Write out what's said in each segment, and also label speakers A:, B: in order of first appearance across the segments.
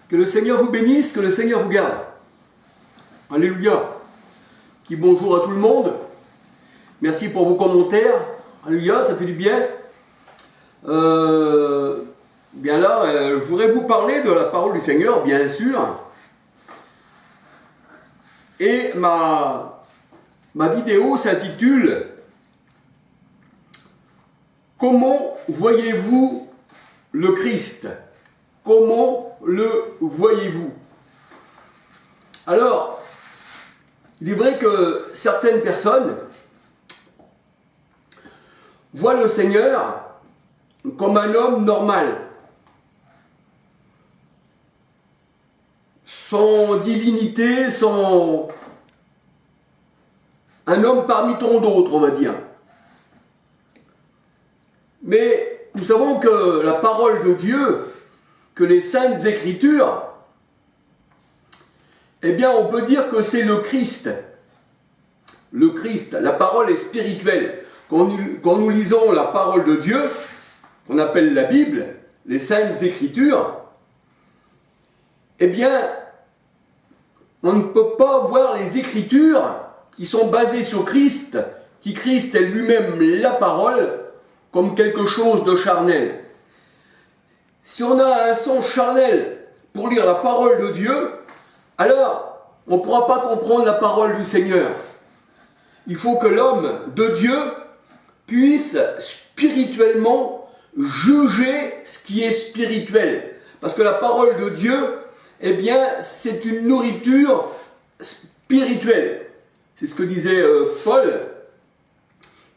A: Que le Seigneur vous bénisse, que le Seigneur vous garde. Alléluia. Qui bonjour à tout le monde. Merci pour vos commentaires. Alléluia, ça fait du bien. Bien là, je voudrais vous parler de la parole du Seigneur, bien sûr. Et ma vidéo s'intitule « Comment voyez-vous le Christ ?» Comment le voyez-vous? Alors, il est vrai que certaines personnes voient le Seigneur comme un homme normal, sans divinité, sans un homme parmi tant d'autres, on va dire. Mais nous savons que la parole de Dieu, que les Saintes Écritures, eh bien on peut dire que c'est le Christ. Le Christ, la parole est spirituelle. Quand nous lisons la parole de Dieu, qu'on appelle la Bible, les Saintes Écritures, eh bien on ne peut pas voir les Écritures qui sont basées sur Christ, qui Christ est lui-même la parole, comme quelque chose de charnel. Si on a un sens charnel pour lire la parole de Dieu, alors on ne pourra pas comprendre la parole du Seigneur. Il faut que l'homme de Dieu puisse spirituellement juger ce qui est spirituel. Parce que la parole de Dieu, eh bien, c'est une nourriture spirituelle. C'est ce que disait Paul.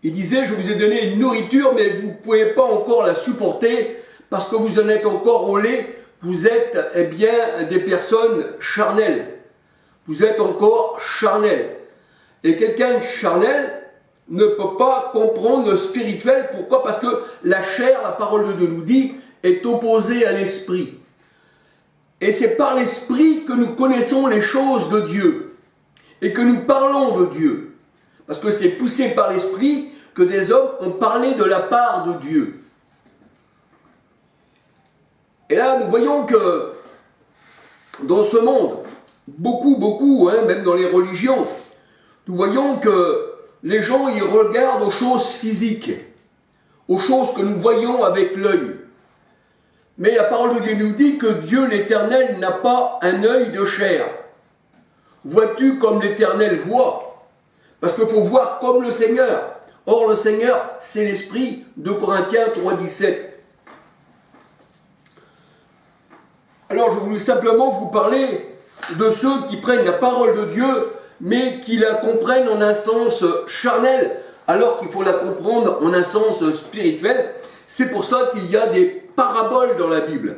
A: Il disait, je vous ai donné une nourriture, mais vous ne pouvez pas encore la supporter, parce que vous en êtes encore au lait, vous êtes eh bien des personnes charnelles. Vous êtes encore charnels. Et quelqu'un de charnel ne peut pas comprendre le spirituel. Pourquoi? Parce que la chair, la parole de Dieu nous dit, est opposée à l'esprit. Et c'est par l'esprit que nous connaissons les choses de Dieu. Et que nous parlons de Dieu. Parce que c'est poussé par l'esprit que des hommes ont parlé de la part de Dieu. Et là, nous voyons que dans ce monde, beaucoup, même dans les religions, nous voyons que les gens, ils regardent aux choses physiques, aux choses que nous voyons avec l'œil. Mais la parole de Dieu nous dit que Dieu l'Éternel n'a pas un œil de chair. Vois-tu comme l'Éternel voit? Parce qu'il faut voir comme le Seigneur. Or, le Seigneur, c'est l'Esprit, 2 Corinthiens 3,17. Alors, je voulais simplement vous parler de ceux qui prennent la parole de Dieu, mais qui la comprennent en un sens charnel, alors qu'il faut la comprendre en un sens spirituel. C'est pour ça qu'il y a des paraboles dans la Bible.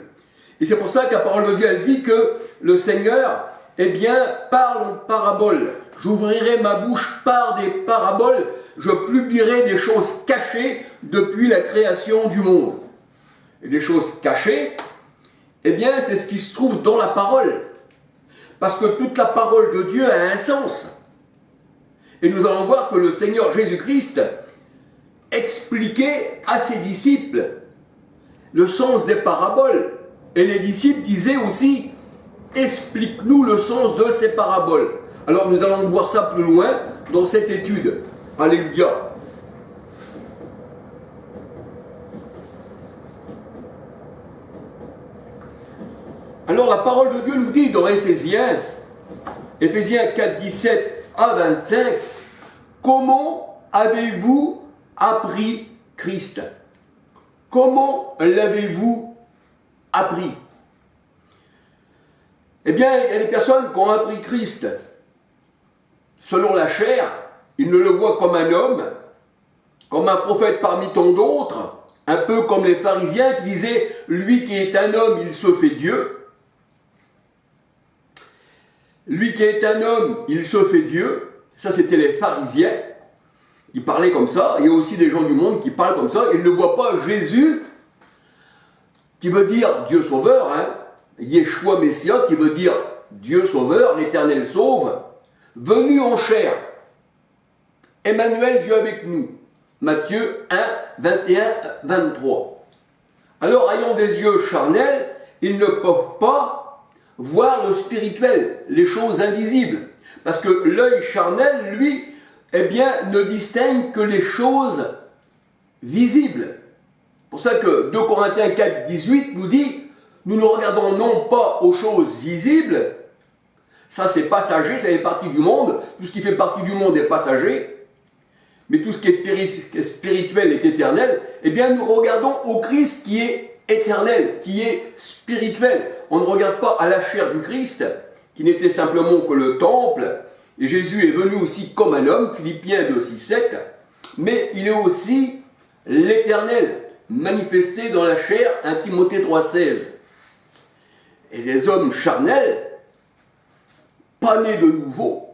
A: Et c'est pour ça que la parole de Dieu, elle dit que le Seigneur, eh bien, parle en paraboles. J'ouvrirai ma bouche par des paraboles, je publierai des choses cachées depuis la création du monde. Et des choses cachées, eh bien, c'est ce qui se trouve dans la parole. Parce que toute la parole de Dieu a un sens. Et nous allons voir que le Seigneur Jésus-Christ expliquait à ses disciples le sens des paraboles. Et les disciples disaient aussi, explique-nous le sens de ces paraboles. Alors nous allons voir ça plus loin dans cette étude. Alléluia. Alors la parole de Dieu nous dit dans Éphésiens 4, 17 à 25, comment avez-vous appris Christ? Comment l'avez-vous appris? Eh bien, il y a des personnes qui ont appris Christ selon la chair, ils ne le voient comme un homme, comme un prophète parmi tant d'autres, un peu comme les pharisiens qui disaient, lui qui est un homme, il se fait Dieu. Lui qui est un homme, il se fait Dieu. Ça, c'était les pharisiens qui parlaient comme ça. Il y a aussi des gens du monde qui parlent comme ça. Ils ne voient pas Jésus, qui veut dire Dieu sauveur, Yeshua Messia, qui veut dire Dieu sauveur, l'Éternel sauve, venu en chair. Emmanuel, Dieu avec nous. Matthieu 1, 21, 23. Alors, ayant des yeux charnels, ils ne peuvent pas voir le spirituel, les choses invisibles. Parce que l'œil charnel, lui, eh bien, ne distingue que les choses visibles. C'est pour ça que 2 Corinthiens 4, 18 nous dit, nous ne regardons non pas aux choses visibles, ça c'est passager, ça fait partie du monde, tout ce qui fait partie du monde est passager, mais tout ce qui est spirituel est éternel, eh bien nous regardons au Christ qui est éternel, qui est spirituel. On ne regarde pas à la chair du Christ, qui n'était simplement que le temple, et Jésus est venu aussi comme un homme, Philippiens 2, 6, 7, mais il est aussi l'éternel, manifesté dans la chair, 1 Timothée 3, 16. Et les hommes charnels, pas nés de nouveau,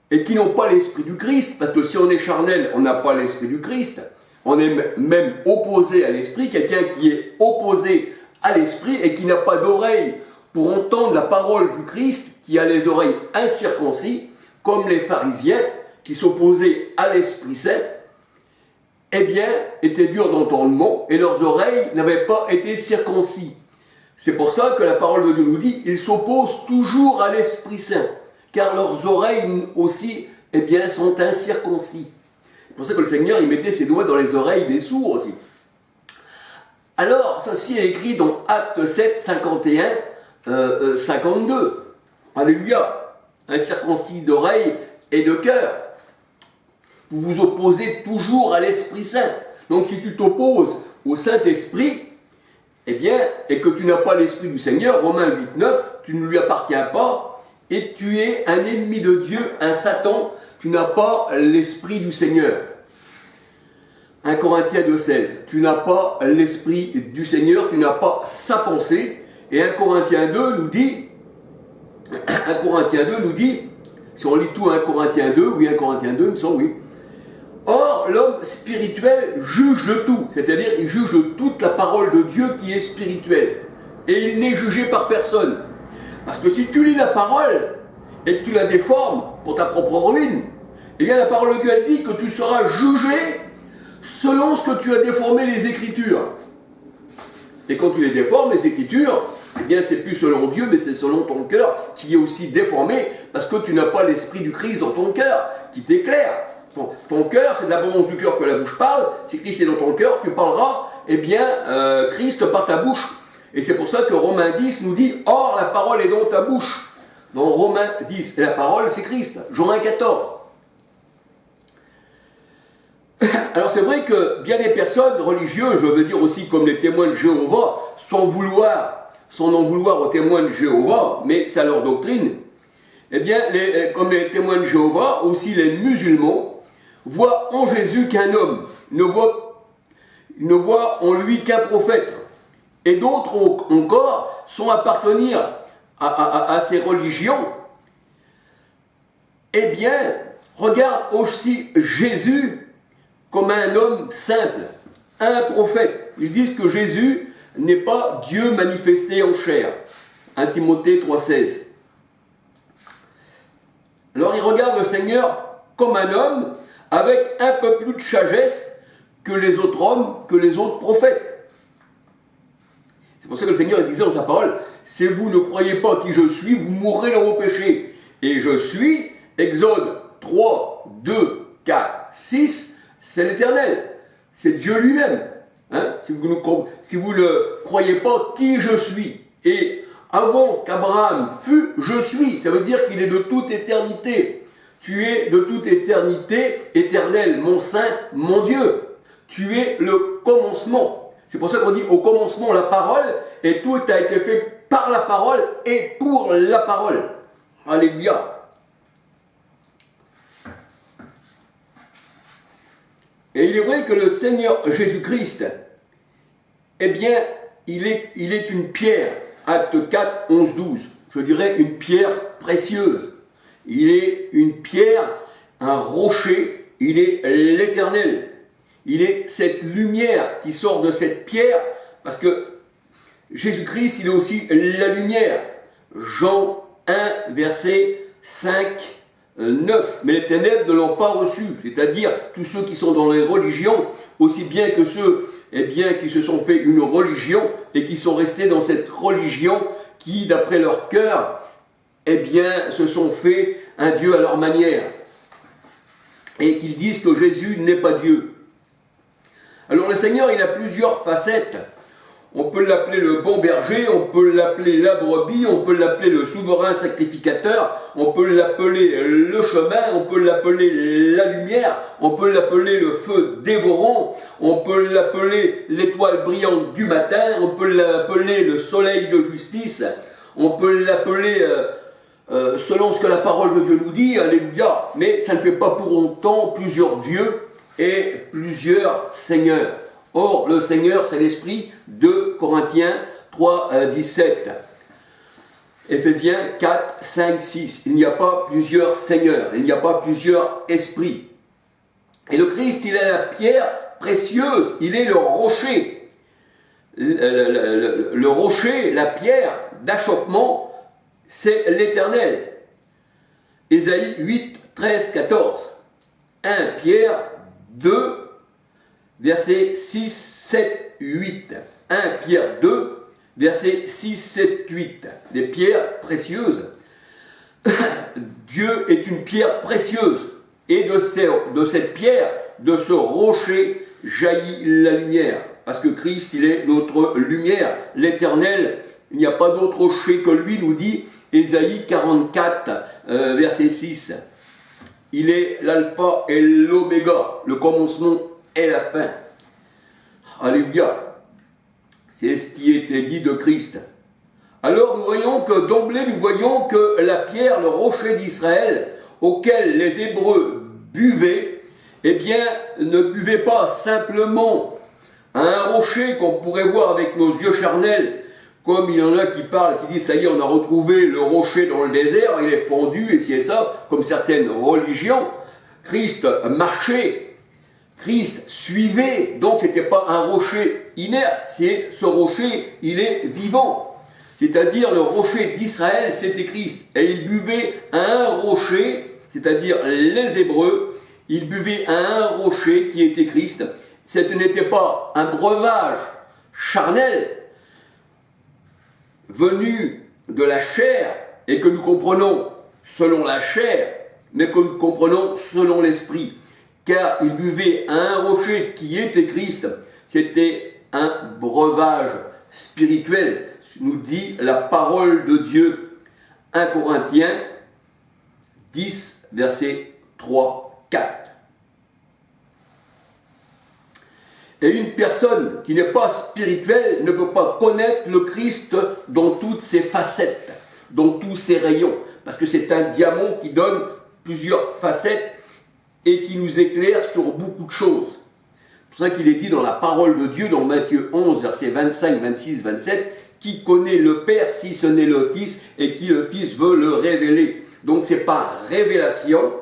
A: et qui n'ont pas l'esprit du Christ, parce que si on est charnel, on n'a pas l'esprit du Christ, on est même opposé à l'esprit, quelqu'un qui est opposé à l'esprit et qui n'a pas d'oreille pour entendre la parole du Christ, qui a les oreilles incirconcis, comme les pharisiens qui s'opposaient à l'Esprit Saint, eh bien, étaient durs d'entendement et leurs oreilles n'avaient pas été circoncis. C'est pour ça que la parole de Dieu nous dit, ils s'opposent toujours à l'Esprit Saint, car leurs oreilles aussi, eh bien, sont incirconcis. C'est pour ça que le Seigneur, il mettait ses doigts dans les oreilles des sourds aussi. Alors, ça aussi est écrit dans Actes 7, 51, 52. Alléluia. Incirconcis d'oreilles et de cœur. Vous vous opposez toujours à l'Esprit Saint. Donc, si tu t'opposes au Saint-Esprit, eh bien, et que tu n'as pas l'Esprit du Seigneur, Romains 8, 9, tu ne lui appartiens pas, et tu es un ennemi de Dieu, un Satan, tu n'as pas l'Esprit du Seigneur. 1 Corinthiens 2, 16, tu n'as pas l'Esprit du Seigneur, tu n'as pas sa pensée, et 1 Corinthiens 2 nous dit, si on lit tout 1 Corinthiens 2, oui 1 Corinthiens 2, il me semble, oui. Or, l'homme spirituel juge de tout, c'est-à-dire il juge de toute la parole de Dieu qui est spirituelle. Et il n'est jugé par personne. Parce que si tu lis la parole et que tu la déformes pour ta propre ruine, eh bien la parole de Dieu a dit que tu seras jugé selon ce que tu as déformé les Écritures. Et quand tu les déformes, les Écritures, eh bien c'est plus selon Dieu, mais c'est selon ton cœur qui est aussi déformé, parce que tu n'as pas l'Esprit du Christ dans ton cœur, qui t'éclaire. Ton cœur, c'est de l'abondance du cœur que la bouche parle. Si Christ est dans ton cœur, tu parleras, eh bien, Christ par ta bouche. Et c'est pour ça que Romains 10 nous dit, or la parole est dans ta bouche. Dans Romains 10, et la parole c'est Christ. Jean 1, 14. Alors c'est vrai que bien des personnes religieuses, je veux dire aussi comme les témoins de Jéhovah, sans en vouloir aux témoins de Jéhovah, mais c'est leur doctrine, eh bien, comme les témoins de Jéhovah, aussi les musulmans, voient en Jésus qu'un homme, ne voient en lui qu'un prophète. Et d'autres encore sont appartenir à ces religions. Eh bien, regarde aussi Jésus comme un homme simple, un prophète. Ils disent que Jésus n'est pas Dieu manifesté en chair. 1 Timothée 3,16. Alors ils regardent le Seigneur comme un homme avec un peu plus de sagesse que les autres hommes, que les autres prophètes. C'est pour ça que le Seigneur disait dans sa parole, si vous ne croyez pas qui je suis, vous mourrez dans vos péchés. Et je suis, Exode 3, 2, 4, 6, c'est l'Éternel, c'est Dieu lui-même. Hein? Si vous ne croyez pas qui je suis, et avant qu'Abraham fût, je suis, ça veut dire qu'il est de toute éternité. Tu es de toute éternité, éternel, mon Saint, mon Dieu. Tu es le commencement. C'est pour ça qu'on dit au commencement la parole, et tout a été fait par la parole et pour la parole. Alléluia. Et il est vrai que le Seigneur Jésus-Christ, eh bien, il est une pierre. Acte 4, 11, 12. Je dirais une pierre précieuse. Il est une pierre, un rocher. Il est l'Éternel. Il est cette lumière qui sort de cette pierre, parce que Jésus-Christ, il est aussi la lumière. Jean 1, verset 5, 9. Mais les ténèbres ne l'ont pas reçu, c'est-à-dire tous ceux qui sont dans les religions, aussi bien que ceux qui se sont fait une religion et qui sont restés dans cette religion qui, d'après leur cœur, eh bien, se sont fait un Dieu à leur manière. Et qu'ils disent que Jésus n'est pas Dieu. Alors le Seigneur, il a plusieurs facettes. On peut l'appeler le bon berger, on peut l'appeler la brebis, on peut l'appeler le souverain sacrificateur, on peut l'appeler le chemin, on peut l'appeler la lumière, on peut l'appeler le feu dévorant, on peut l'appeler l'étoile brillante du matin, on peut l'appeler le soleil de justice, on peut l'appeler selon ce que la parole de Dieu nous dit, alléluia, mais ça ne fait pas pour autant plusieurs dieux et plusieurs seigneurs. Or, le Seigneur, c'est l'Esprit. 2 Corinthiens 3, 17. Éphésiens 4, 5, 6. Il n'y a pas plusieurs seigneurs, il n'y a pas plusieurs esprits. Et le Christ, il est la pierre précieuse, il est le rocher. Le rocher, la pierre d'achoppement, c'est l'Éternel. Ésaïe 8, 13, 14. 1 Pierre 2, versets 6, 7, 8. 1 Pierre 2, versets 6, 7, 8. Les pierres précieuses. Dieu est une pierre précieuse. Et de cette pierre, de ce rocher, jaillit la lumière. Parce que Christ, il est notre lumière. L'Éternel, il n'y a pas d'autre rocher que lui, nous dit Ésaïe 44, verset 6. Il est l'alpha et l'oméga, le commencement et la fin. Alléluia. C'est ce qui était dit de Christ. Alors nous voyons que d'emblée, nous voyons que la pierre, le rocher d'Israël, auquel les Hébreux buvaient, eh bien, ne buvaient pas simplement à un rocher qu'on pourrait voir avec nos yeux charnels, comme il y en a qui parlent, qui disent, ça y est, on a retrouvé le rocher dans le désert, il est fondu, et ci et ça, comme certaines religions. Christ marchait, Christ suivait, donc ce n'était pas un rocher inerte, c'est ce rocher, il est vivant. C'est-à-dire le rocher d'Israël, c'était Christ. Et ils buvaient à un rocher, c'est-à-dire les Hébreux, ils buvaient à un rocher qui était Christ. Ce n'était pas un breuvage charnel venu de la chair et que nous comprenons selon la chair, mais que nous comprenons selon l'esprit. Car ils buvaient à un rocher qui était Christ. C'était un breuvage spirituel, nous dit la parole de Dieu. 1 Corinthiens 10, versets 3, 4. Et une personne qui n'est pas spirituelle ne peut pas connaître le Christ dans toutes ses facettes, dans tous ses rayons, parce que c'est un diamant qui donne plusieurs facettes et qui nous éclaire sur beaucoup de choses. C'est pour ça qu'il est dit dans la parole de Dieu, dans Matthieu 11, versets 25, 26, 27, « Qui connaît le Père si ce n'est le Fils, et qui le Fils veut le révéler ?» Donc c'est par révélation,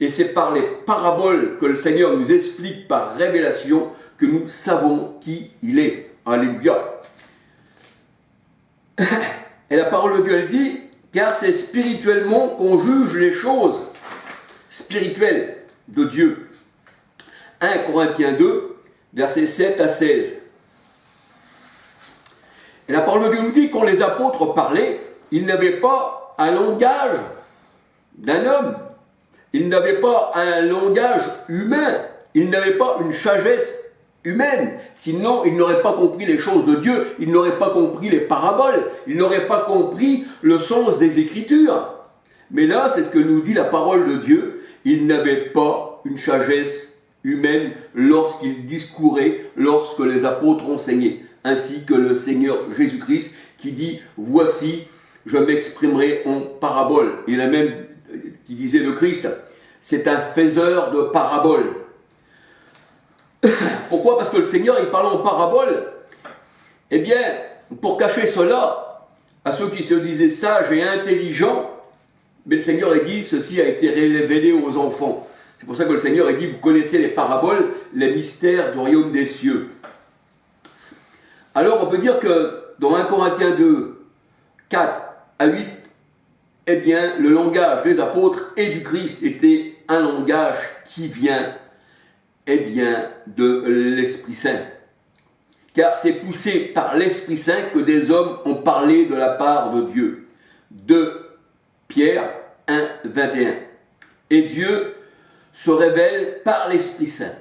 A: et c'est par les paraboles que le Seigneur nous explique par révélation que nous savons qui il est. Alléluia. Et la parole de Dieu, elle dit, car c'est spirituellement qu'on juge les choses spirituelles de Dieu. 1 Corinthiens 2, versets 7 à 16. Et la parole de Dieu nous dit, quand les apôtres parlaient, ils n'avaient pas un langage d'un homme, ils n'avaient pas un langage humain, ils n'avaient pas une sagesse humaine, sinon ils n'auraient pas compris les choses de Dieu, ils n'auraient pas compris les paraboles, ils n'auraient pas compris le sens des Écritures. Mais là, c'est ce que nous dit la parole de Dieu, ils n'avaient pas une sagesse humaine lorsqu'ils discouraient, lorsque les apôtres enseignaient, ainsi que le Seigneur Jésus-Christ qui dit « Voici, je m'exprimerai en parabole ». Il y en a même qui disait le Christ, c'est un faiseur de paraboles. Pourquoi ? Parce que le Seigneur, il parlait en parabole. Eh bien, pour cacher cela, à ceux qui se disaient sages et intelligents, mais le Seigneur a dit, ceci a été révélé aux enfants. C'est pour ça que le Seigneur a dit, vous connaissez les paraboles, les mystères du royaume des cieux. Alors on peut dire que dans 1 Corinthiens 2, 4 à 8, eh bien, le langage des apôtres et du Christ était un langage qui vient, eh bien, de l'Esprit Saint. car c'est poussé par l'Esprit Saint que des hommes ont parlé de la part de Dieu. 2 Pierre 1, 21. Et Dieu se révèle par l'Esprit Saint.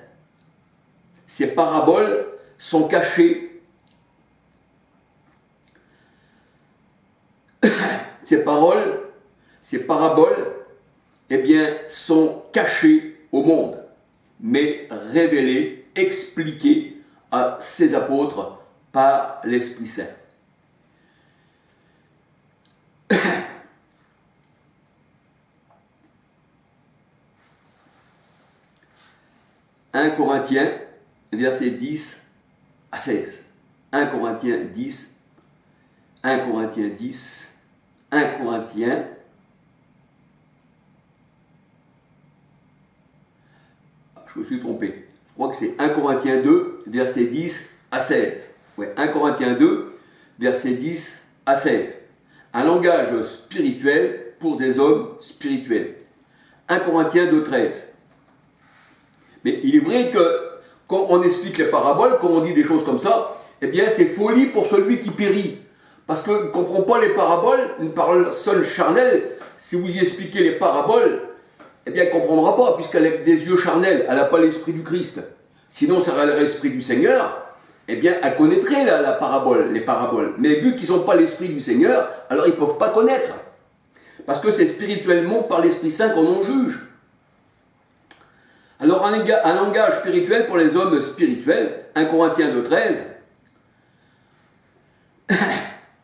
A: Ces paraboles sont cachées. Ces paraboles, eh bien, sont cachées au monde, mais révélées, expliquées à ses apôtres par l'Esprit Saint. 1 Corinthiens, versets 10 à 16. 1 Corinthiens 10, 1 Corinthiens 10, 1 Corinthiens. Je me suis trompé. Je crois que c'est 1 Corinthiens 2, versets 10 à 16. Ouais, 1 Corinthiens 2, versets 10 à 16. Un langage spirituel pour des hommes spirituels. 1 Corinthiens 2, 13. Mais il est vrai que quand on explique les paraboles, quand on dit des choses comme ça, eh bien c'est folie pour celui qui périt. Parce qu'il ne comprend pas les paraboles, une parole seule charnelle, si vous y expliquez les paraboles, eh bien elle ne comprendra pas, puisqu'elle a des yeux charnels, elle n'a pas l'esprit du Christ. Sinon, ça aurait l'esprit du Seigneur, eh bien elle connaîtrait la parabole, les paraboles. Mais vu qu'ils n'ont pas l'esprit du Seigneur, alors ils ne peuvent pas connaître. Parce que c'est spirituellement par l'Esprit Saint qu'on en juge. Alors un langage spirituel pour les hommes spirituels, 1 Corinthiens 2, 13.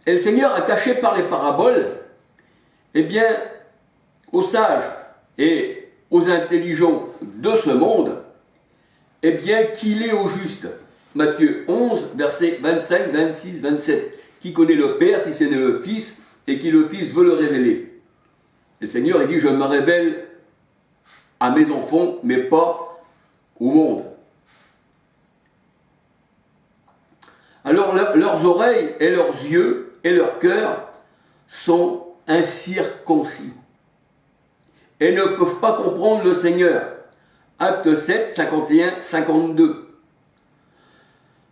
A: Et le Seigneur a caché par les paraboles, eh bien, aux sages et aux intelligents de ce monde, eh bien, qu'il est au juste. Matthieu 11, versets 25, 26, 27. Qui connaît le Père si ce n'est le Fils, et qui le Fils veut le révéler. Et le Seigneur, il dit, je me révèle à mes enfants, mais pas au monde. Alors leurs oreilles et leurs yeux et leur cœur sont incirconcis et ne peuvent pas comprendre le Seigneur. Acte 7, 51, 52.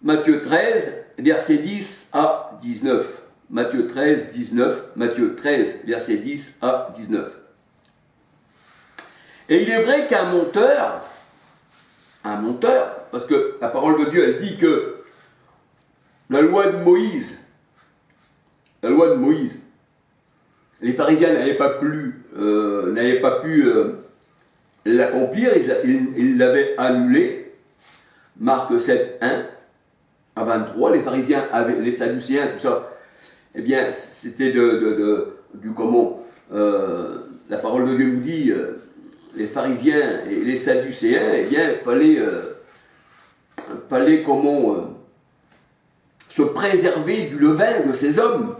A: Matthieu 13, versets 10 à 19. Matthieu 13, 19. Matthieu 13, versets 10 à 19. Et il est vrai qu'un monteur, parce que la parole de Dieu, elle dit que la loi de Moïse, les pharisiens n'avaient pas pu l'accomplir, ils l'avaient annulée. Marc 7, 1 à 23, les pharisiens, les sadducéens, tout ça, eh bien, c'était la parole de Dieu nous dit, les pharisiens et les sadducéens, eh bien, il fallait se préserver du levain de ces hommes,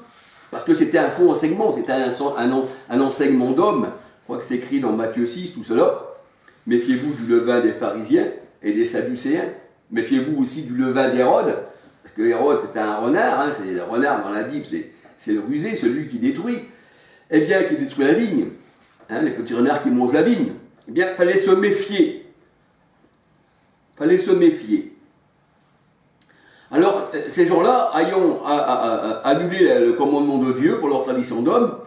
A: parce que c'était un faux enseignement, c'était un enseignement d'hommes. Je crois que c'est écrit dans Matthieu 6, tout cela. Méfiez-vous du levain des pharisiens et des sadducéens. Méfiez-vous aussi du levain d'Hérode, parce que Hérode c'était un renard, c'est le renard dans la Bible, c'est le rusé, celui qui détruit, eh bien, qui détruit la vigne, les petits renards qui mangent la vigne. Eh bien, il fallait se méfier. Alors, ces gens-là, ayant annulé le commandement de Dieu pour leur tradition d'homme,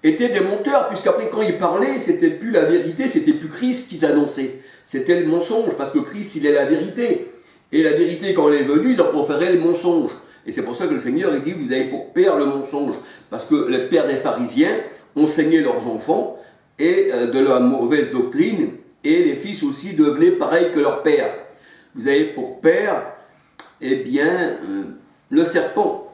A: étaient des menteurs, puisqu'après, quand ils parlaient, c'était plus la vérité, c'était plus Christ qu'ils annonçaient. C'était le mensonge, parce que Christ, il est la vérité. Et la vérité, quand elle est venue, ils ont préféré le mensonge. Et c'est pour ça que le Seigneur, il dit, vous avez pour père le mensonge. Parce que les pères des pharisiens enseignaient leurs enfants et de la mauvaise doctrine, et les fils aussi devenaient pareils que leur père. Vous avez pour père, eh bien, le serpent,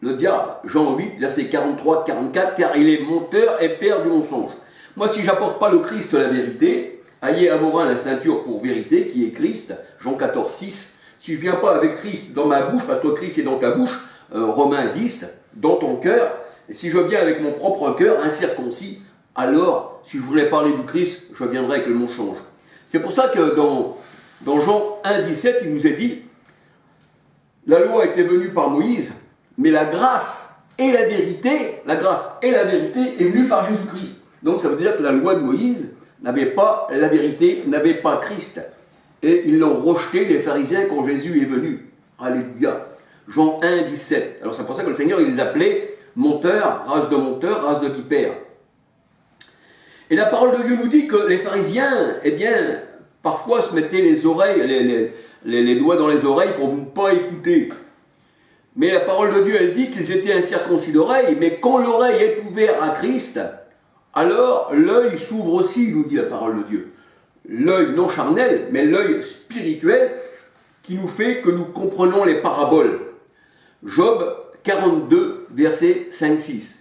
A: le diable. Jean 8, verset 43-44, car il est menteur et père du mensonge. Moi, si j'apporte pas le Christ la vérité, ayez à vos reins la ceinture pour vérité, qui est Christ, Jean 14, 6. Si je viens pas avec Christ dans ma bouche, parce que Christ est dans ta bouche, Romains 10, dans ton cœur, et si je viens avec mon propre cœur, incirconcis, alors, si je voulais parler du Christ, je viendrai avec le mensonge. C'est pour ça que dans Jean 1, 17, il nous est dit, la loi était venue par Moïse, mais la grâce et la vérité est venue par Jésus-Christ. Donc ça veut dire que la loi de Moïse n'avait pas la vérité, n'avait pas Christ. Et ils l'ont rejeté, les pharisiens, quand Jésus est venu. Alléluia. Jean 1, 17. Alors c'est pour ça que le Seigneur, il les appelait monteurs, race de vipères. Et la parole de Dieu nous dit que les pharisiens, eh bien, parfois se mettaient les oreilles, les doigts dans les oreilles pour ne pas écouter. Mais la parole de Dieu, elle dit qu'ils étaient incirconcis d'oreille, mais quand l'oreille est ouverte à Christ, alors l'œil s'ouvre aussi, nous dit la parole de Dieu. L'œil non charnel, mais l'œil spirituel qui nous fait que nous comprenons les paraboles. Job 42, versets 5-6.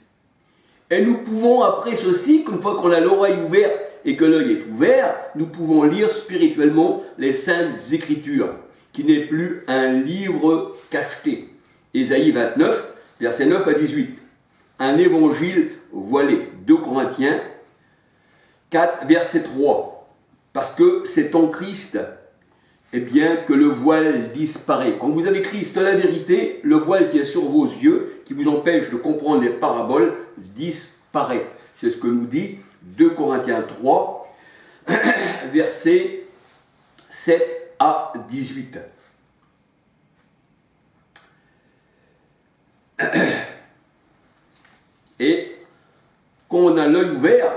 A: Et nous pouvons, après ceci, une fois qu'on a l'oreille ouverte et que l'œil est ouvert, nous pouvons lire spirituellement les Saintes Écritures, qui n'est plus un livre cacheté. Ésaïe 29, versets 9 à 18. Un évangile voilé. 2 Corinthiens 4, verset 3. Parce que c'est en Christ, eh bien, que le voile disparaît. Quand vous avez Christ, la vérité, le voile qui est sur vos yeux, qui vous empêche de comprendre les paraboles, disparaît. C'est ce que nous dit 2 Corinthiens 3, versets 7 à 18. Et quand on a l'œil ouvert,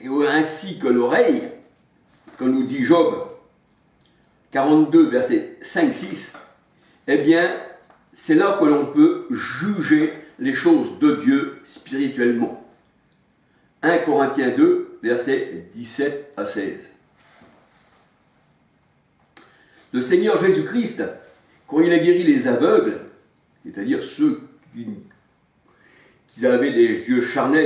A: et ainsi que l'oreille, comme nous dit Job 42, versets 5-6, eh bien, c'est là que l'on peut juger les choses de Dieu spirituellement. 1 Corinthiens 2, versets 17 à 16. Le Seigneur Jésus-Christ, quand il a guéri les aveugles, c'est-à-dire ceux qui avaient des yeux charnels,